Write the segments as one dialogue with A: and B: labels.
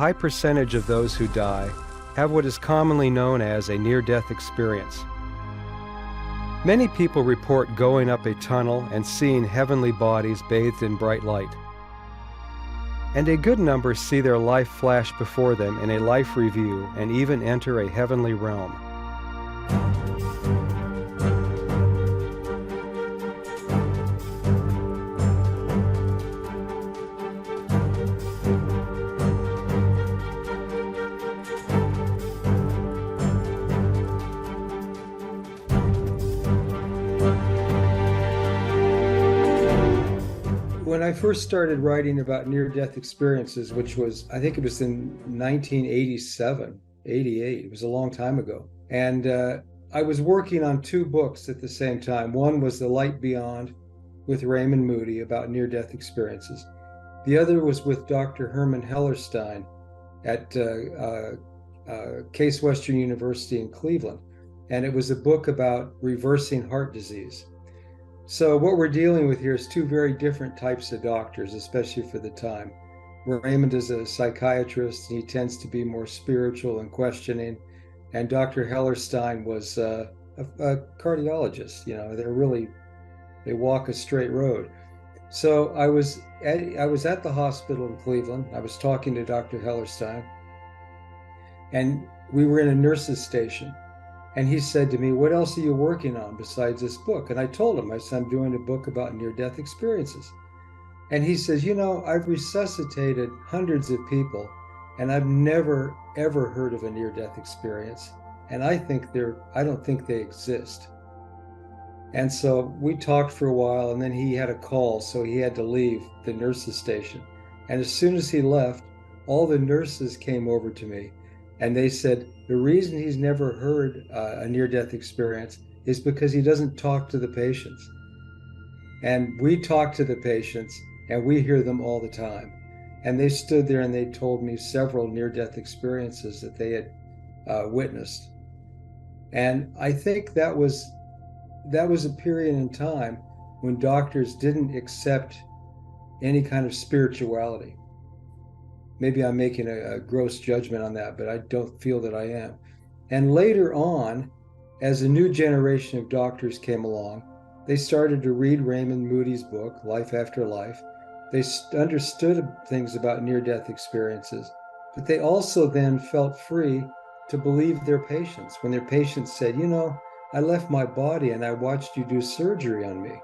A: high percentage of those who die have what is commonly known as a near-death experience. Many people report going up a tunnel and seeing heavenly bodies bathed in bright light. And a good number see their life flash before them in a life review and even enter a heavenly realm. When I first started writing about near-death experiences, which was, I think it was in 1987, 88, it was a long time ago. And I was working on two books at the same time. One was The Light Beyond with Raymond Moody about near-death experiences. The other was with Dr. Herman Hellerstein at Case Western University in Cleveland. And it was a book about reversing heart disease. So what we're dealing with here is two very different types of doctors, especially for the time. Raymond is a psychiatrist, and he tends to be more spiritual and questioning. And Dr. Hellerstein was a cardiologist. You know, they walk a straight road. So I was at the hospital in Cleveland. I was talking to Dr. Hellerstein, and we were in a nurse's station. And he said to me, "What else are you working on besides this book?" And I told him, I said, "I'm doing a book about near-death experiences." And he says, "You know, I've resuscitated hundreds of people, and I've never, ever heard of a near-death experience. And I don't think they exist." And so we talked for a while, and then he had a call, so he had to leave the nurse's station. And as soon as he left, all the nurses came over to me, and they said, the reason he's never heard a near-death experience is because he doesn't talk to the patients. And we talk to the patients, and we hear them all the time. And they stood there and they told me several near-death experiences that they had witnessed. And I think that was a period in time when doctors didn't accept any kind of spirituality. Maybe I'm making a gross judgment on that, but I don't feel that I am. And later on, as a new generation of doctors came along, they started to read Raymond Moody's book, Life After Life. They understood things about near-death experiences, but they also then felt free to believe their patients. When their patients said, "You know, I left my body and I watched you do surgery on me."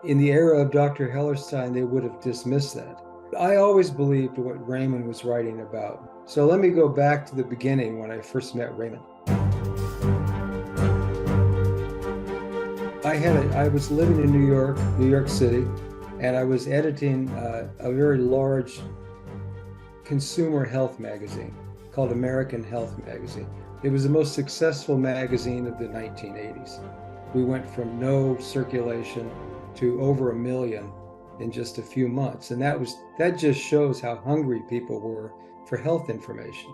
A: In the era of Dr. Hellerstein, they would have dismissed that. I always believed what Raymond was writing about. So let me go back to the beginning when I first met Raymond. I was living in New York City, and I was editing a very large consumer health magazine called American Health Magazine. It was the most successful magazine of the 1980s. We went from no circulation to over 1 million in just a few months. And that just shows how hungry people were for health information.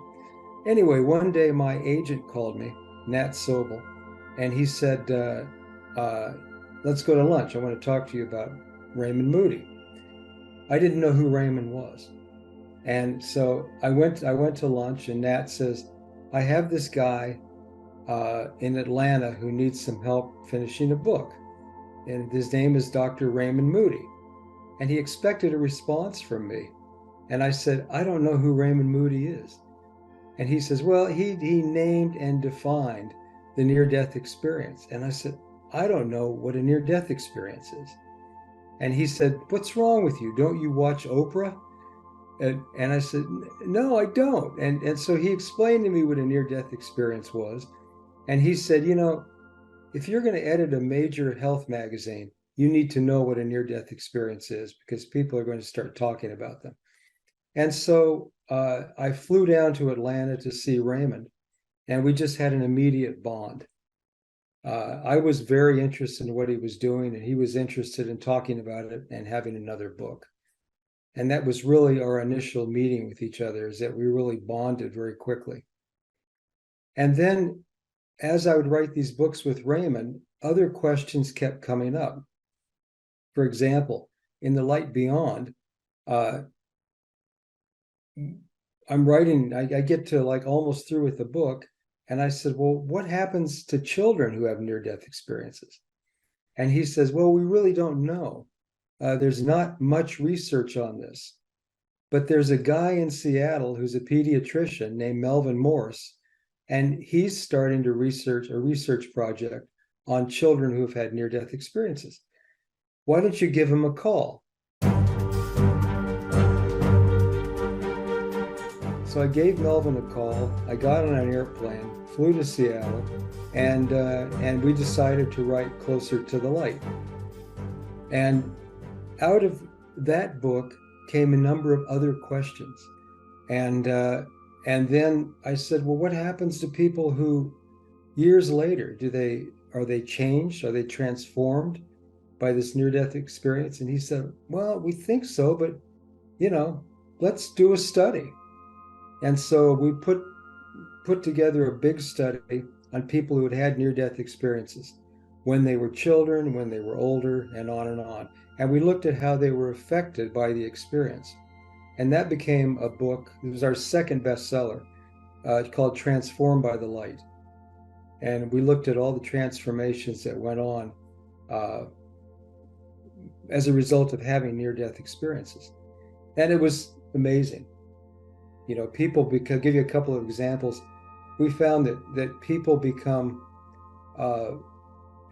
A: Anyway, one day my agent called me, Nat Sobel, and he said, "Let's go to lunch. I want to talk to you about Raymond Moody." I didn't know who Raymond was. And so I went to lunch, and Nat says, "I have this guy in Atlanta who needs some help finishing a book. And his name is Dr. Raymond Moody." And he expected a response from me. And I said, "I don't know who Raymond Moody is." And he says, "Well, he named and defined the near-death experience." And I said, "I don't know what a near-death experience is." And he said, "What's wrong with you? Don't you watch Oprah?" And I said, "No, I don't." And so he explained to me what a near-death experience was. And he said, "You know, if you're going to edit a major health magazine, you need to know what a near-death experience is, because people are going to start talking about them." And so I flew down to Atlanta to see Raymond, and we just had an immediate bond. I was very interested in what he was doing, and he was interested in talking about it and having another book. And that was really our initial meeting with each other, is that we really bonded very quickly. And then as I would write these books with Raymond, other questions kept coming up. For example, in The Light Beyond, I'm writing, I get to like almost through with the book. And I said, well, what happens to children who have near-death experiences? And he says, well, we really don't know. There's not much research on this. But there's a guy in Seattle who's a pediatrician named Melvin Morse, and he's starting to research a research project on children who have had near-death experiences. Why don't you give him a call? So I gave Melvin a call. I got on an airplane, flew to Seattle, and we decided to write Closer to the Light. And out of that book came a number of other questions. And then I said, well, what happens to people who years later, are they changed? Are they transformed by this near-death experience? And he said, well, we think so, but let's do a study. And so we put together a big study on people who had near-death experiences when they were children, when they were older, and on and on. And we looked at how they were affected by the experience. And that became a book. It was our second bestseller, called Transformed by the Light. And we looked at all the transformations that went on as a result of having near-death experiences. And it was amazing. People give you a couple of examples. We found that people become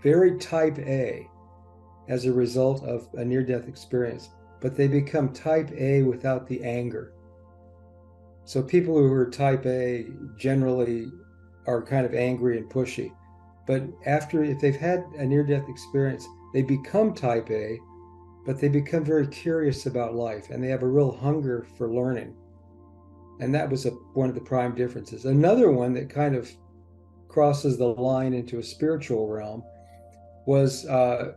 A: very type A as a result of a near-death experience, but they become type A without the anger. So people who are type A generally are kind of angry and pushy, but if they've had a near-death experience, they become type A, but they become very curious about life, and they have a real hunger for learning. And that was one of the prime differences. Another one that kind of crosses the line into a spiritual realm was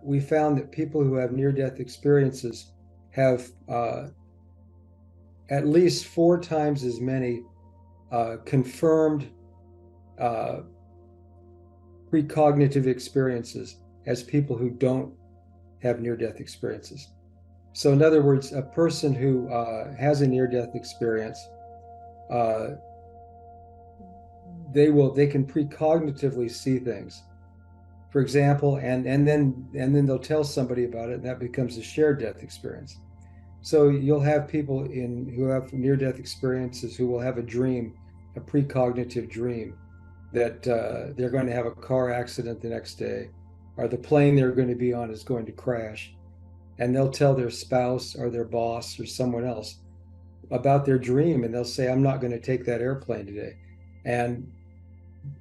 A: we found that people who have near-death experiences have at least 4 times as many confirmed precognitive experiences as people who don't have near-death experiences. So in other words, a person who has a near-death experience, they can precognitively see things, for example, and then they'll tell somebody about it, and that becomes a shared death experience. So you'll have people who have near-death experiences who will have a dream, a precognitive dream, that they're going to have a car accident the next day, or the plane they're going to be on is going to crash, and they'll tell their spouse or their boss or someone else about their dream, and they'll say, I'm not going to take that airplane today, and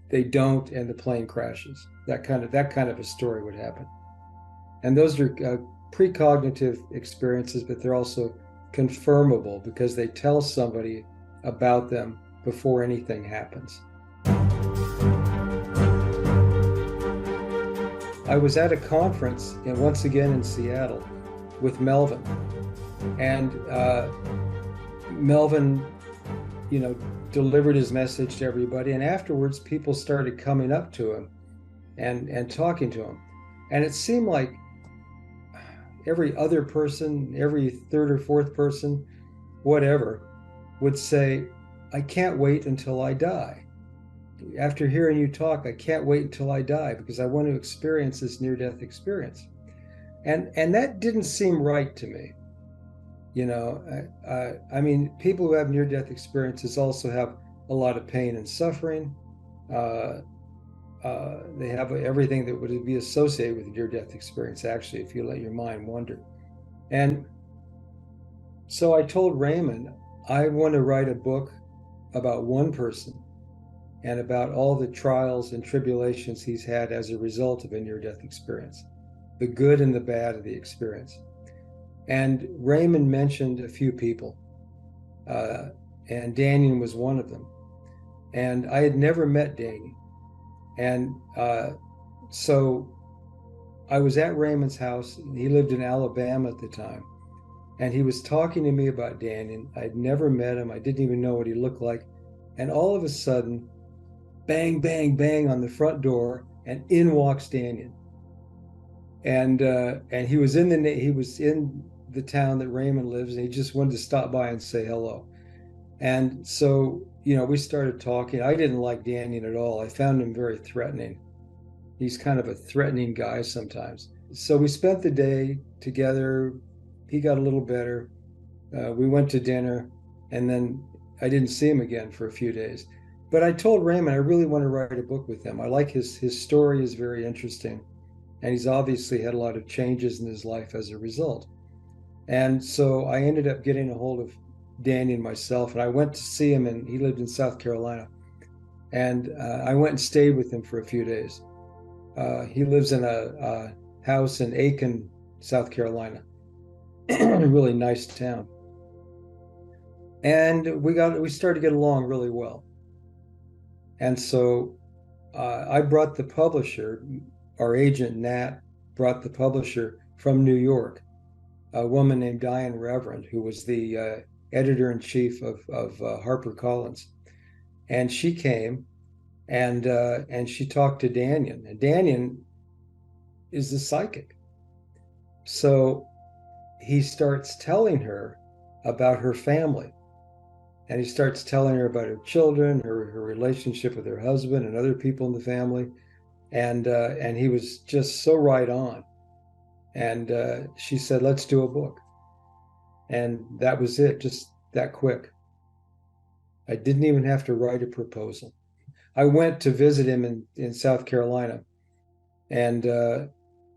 A: they don't, and the plane crashes. That kind of a story would happen. And those are precognitive experiences, but they're also confirmable because they tell somebody about them before anything happens. I was at a conference, and once again in Seattle, with Melvin, and Melvin, delivered his message to everybody, and afterwards people started coming up to him and talking to him, and it seemed like every other person, every third or fourth person, whatever, would say, I can't wait until I die. After hearing you talk, I can't wait until I die because I want to experience this near-death experience. And that didn't seem right to me. I mean, people who have near-death experiences also have a lot of pain and suffering. They have everything that would be associated with a near-death experience, actually, if you let your mind wander. And so I told Raymond, I want to write a book about one person and about all the trials and tribulations he's had as a result of a near-death experience, the good and the bad of the experience. And Raymond mentioned a few people, and Daniel was one of them. And I had never met Daniel. And so I was at Raymond's house. He lived in Alabama at the time. And he was talking to me about Daniel. I'd never met him. I didn't even know what he looked like. And all of a sudden, bang, bang, bang on the front door, and in walks Daniel. And he was in the town that Raymond lives, and he just wanted to stop by and say hello. And so, we started talking. I didn't like Daniel at all. I found him very threatening. He's kind of a threatening guy sometimes. So we spent the day together. He got a little better. We went to dinner, and then I didn't see him again for a few days. But I told Raymond I really want to write a book with him. I like his story is very interesting, and he's obviously had a lot of changes in his life as a result. And so I ended up getting a hold of Danny and myself, and I went to see him, and he lived in South Carolina. And I went and stayed with him for a few days. He lives in a house in Aiken, South Carolina, a really nice town. And we started to get along really well. And so I brought the publisher, our agent Nat brought the publisher from New York, a woman named Diane Reverend, who was the editor-in-chief of HarperCollins. And she came and she talked to Danyan. And Danyan is the psychic. So he starts telling her about her family. And he starts telling her about her children, her relationship with her husband and other people in the family. And he was just so right on. And she said, let's do a book. And that was it, just that quick. I didn't even have to write a proposal. I went to visit him in South Carolina, and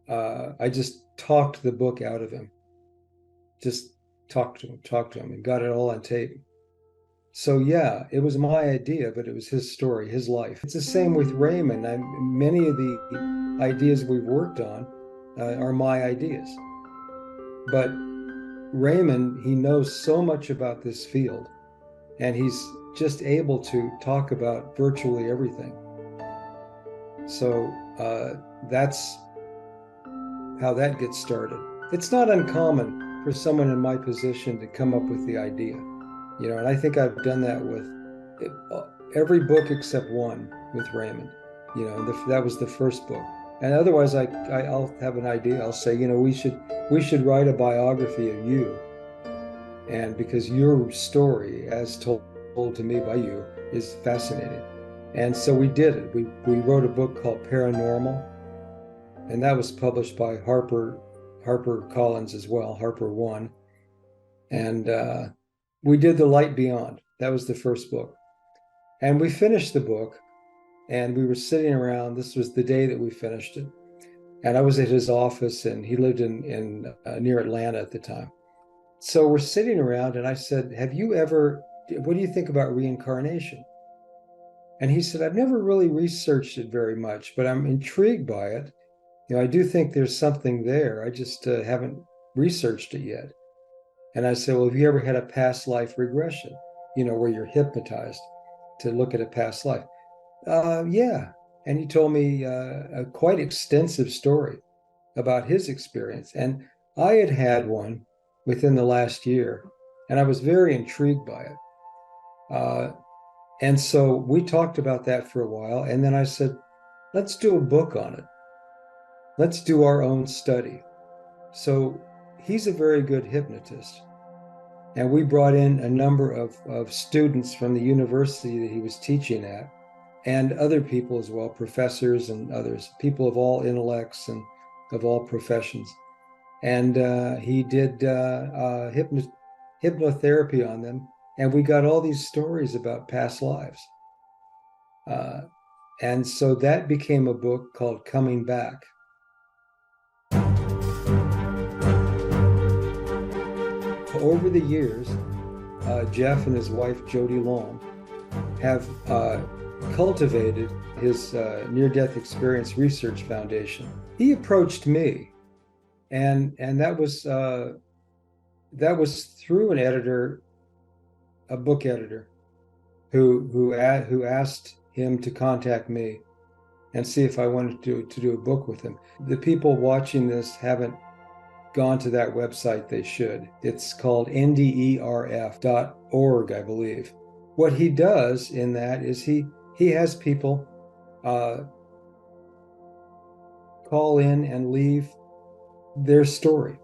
A: I just talked the book out of him. Just talked to him, and got it all on tape. So yeah, it was my idea, but it was his story, his life. It's the same with Raymond. Many of the ideas we've worked on are my ideas. But Raymond, he knows so much about this field, and he's just able to talk about virtually everything. So that's how that gets started. It's not uncommon for someone in my position to come up with the idea, and I think I've done that with every book except one with Raymond. That was the first book. And otherwise, I'll have an idea. I'll say, we should write a biography of you, and because your story, as told to me by you, is fascinating. And so we did it. We wrote a book called Paranormal, and that was published by HarperCollins as well, Harper One. And we did The Light Beyond. That was the first book. And we finished the book, and we were sitting around. This was the day that we finished it. And I was at his office, and he lived in near Atlanta at the time. So we're sitting around, and I said, what do you think about reincarnation? And he said, I've never really researched it very much, but I'm intrigued by it. I do think there's something there. I just haven't researched it yet. And I said, well, have you ever had a past life regression, where you're hypnotized to look at a past life? Yeah. And he told me a quite extensive story about his experience. And I had had one within the last year, and I was very intrigued by it. And so we talked about that for a while. And then I said, let's do a book on it. Let's do our own study. So he's a very good hypnotist. And we brought in a number of students from the university that he was teaching at, and other people as well, professors and others, people of all intellects and of all professions. And he did hypnotherapy on them. And we got all these stories about past lives. And so that became a book called Coming Back. Over the years, Jeff and his wife, Jody Long, have cultivated his near-death experience research foundation. He approached me, and that was through an editor, a book editor, who asked him to contact me and see if I wanted to do a book with him. The people watching this haven't gone to that website. They should. It's called nderf.org, I believe. What he does in that is he has people call in and leave their story.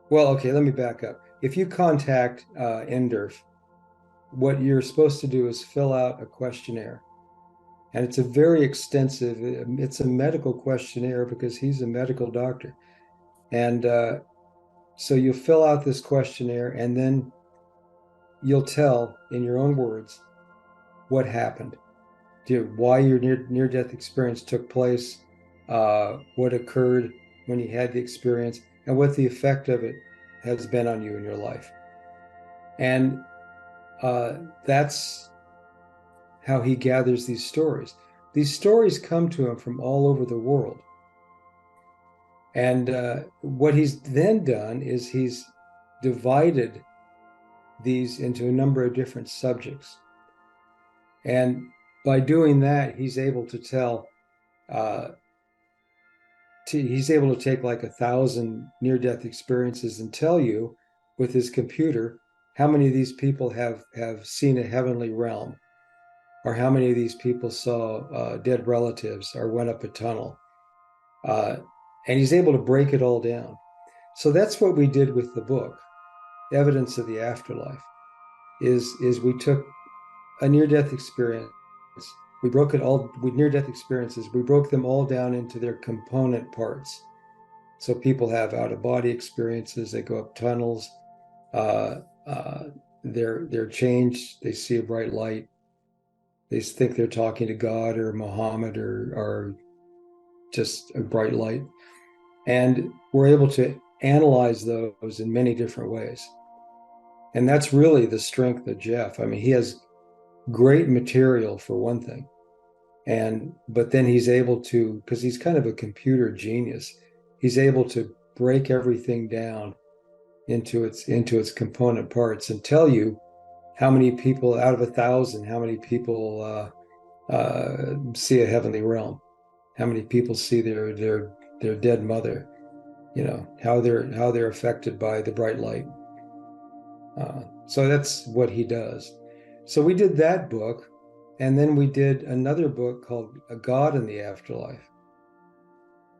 A: Well, okay, let me back up. If you contact NDERF, what you're supposed to do is fill out a questionnaire. And it's a very extensive, it's a medical questionnaire because he's a medical doctor. And so you fill out this questionnaire, and then you'll tell in your own words what happened, why your near-death experience took place, what occurred when you had the experience, and what the effect of it has been on you in your life. And that's how he gathers these stories. These stories come to him from all over the world. And what he's then done is he's divided these into a number of different subjects. And by doing that, he's able to tell, he's able to take like 1,000 near-death experiences and tell you with his computer how many of these people have seen a heavenly realm, or how many of these people saw dead relatives or went up a tunnel. And he's able to break it all down. So that's what we did with the book, Evidence of the Afterlife, is we took a near-death experience, we broke it all, with near-death experiences, we broke them all down into their component parts. So people have out-of-body experiences, they go up tunnels, they're changed, they see a bright light, they think they're talking to God or Muhammad or just a bright light. And we're able to analyze those in many different ways. And that's really the strength of Jeff. I mean, he has great material for one thing. But then he's able to, because he's kind of a computer genius, he's able to break everything down into its component parts and tell you how many people out of 1,000, how many people see a heavenly realm, how many people see their dead mother, how they're affected by the bright light. So that's what he does. So we did that book, and then we did another book called A God in the Afterlife.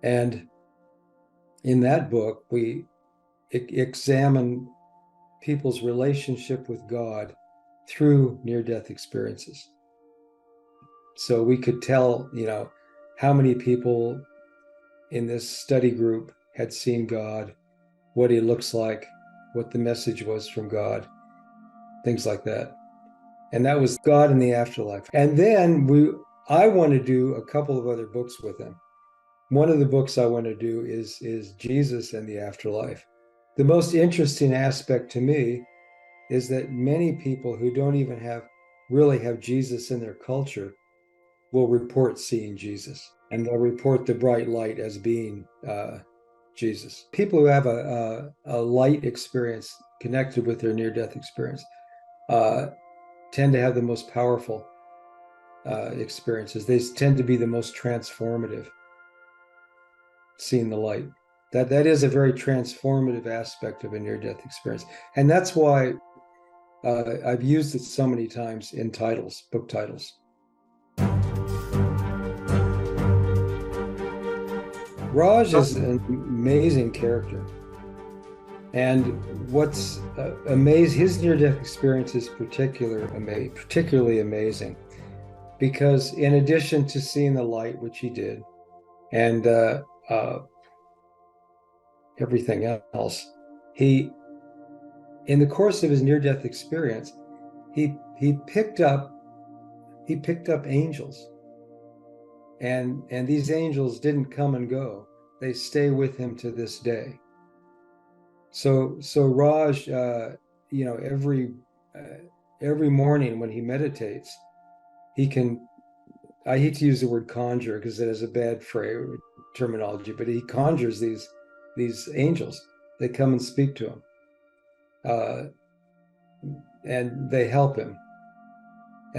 A: And in that book, we examine people's relationship with God through near-death experiences. So we could tell, how many people in this study group had seen God, what he looks like, what the message was from God, things like that. And that was God in the Afterlife. And then I want to do a couple of other books with him. One of the books I want to do is Jesus and the Afterlife. The most interesting aspect to me is that many people who don't even really have Jesus in their culture will report seeing Jesus, and they'll report the bright light as being Jesus. People who have a light experience connected with their near-death experience tend to have the most powerful experiences. They tend to be the most transformative, seeing the light. That is a very transformative aspect of a near-death experience. And that's why I've used it so many times in titles, book titles. Raj is an amazing character. And what's amazing, his near-death experience is particularly amazing, because in addition to seeing the light, which he did, and everything else, in the course of his near-death experience, he picked up angels, and these angels didn't come and go; they stay with him to this day. So Raj, every morning when he meditates, he can. I hate to use the word conjure because it has a bad terminology, but he conjures these angels. They come and speak to him, and they help him,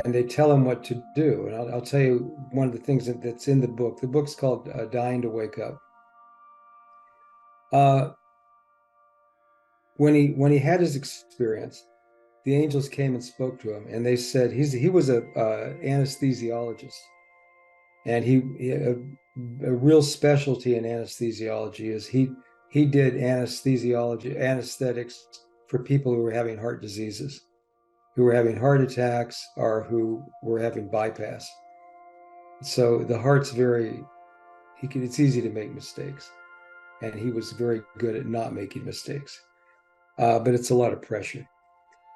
A: and they tell him what to do. And I'll tell you one of the things that's in the book. The book's called "Dying to Wake Up." When he had his experience, the angels came and spoke to him, and they said he was a anesthesiologist, and a real specialty in anesthesiology is he did anesthetics for people who were having heart diseases. who were having heart attacks or who were having bypass. So the heart's it's easy to make mistakes. And he was very good at not making mistakes. But it's a lot of pressure.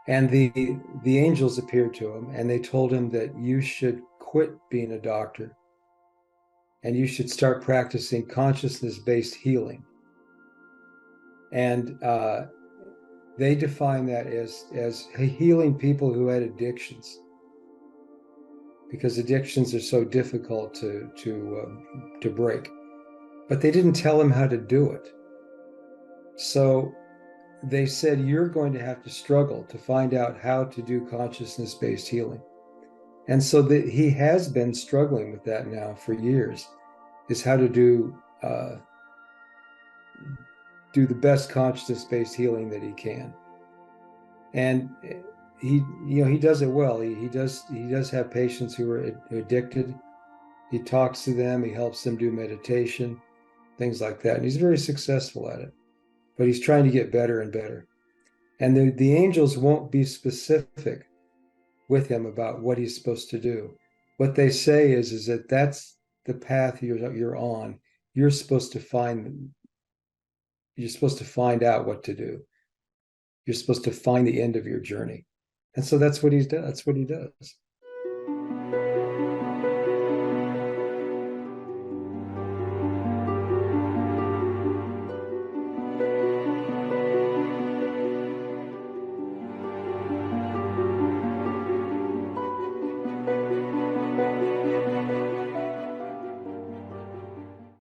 A: And the angels appeared to him and they told him that you should quit being a doctor and you should start practicing consciousness-based healing. And they define that as healing people who had addictions, because addictions are so difficult to break. But they didn't tell him how to do it. So they said, you're going to have to struggle to find out how to do consciousness-based healing. And so he has been struggling with that now for years, is how to do the best consciousness-based healing that he can. And he does it well. He does have patients who are addicted. He talks to them, he helps them do meditation, things like that. And he's very successful at it, but he's trying to get better and better. And the angels won't be specific with him about what he's supposed to do. What they say is that that's the path you're on. You're supposed to find out what to do. You're supposed to find the end of your journey. And so that's what he does.